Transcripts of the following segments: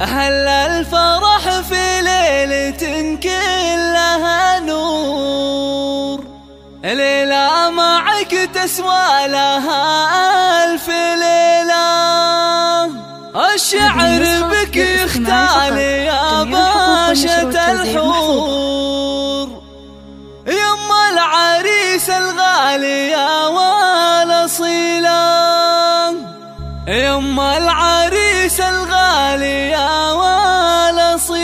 أهل الفرح في ليلة كلها نور، ليلة معك تسوى لها ألف ليلة. الشعر بك يختال يا باشا الحور، يما العريس الغالي يا والأصيلة، يما العريس الغالي يا والأصيلة.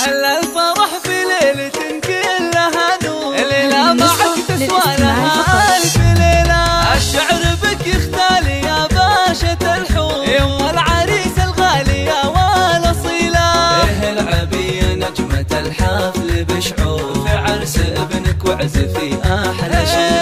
أهل الفرح في ليلة كلها نور، ليلة معك تسوى لها ألف ليلة. الشعر بك يختال يا باشا الحور، يما العريس الغالي يا والأصيلة. إيه العبية نجمة الحفل بشعور، في عرس ابنك واعزفي أحلى شعور.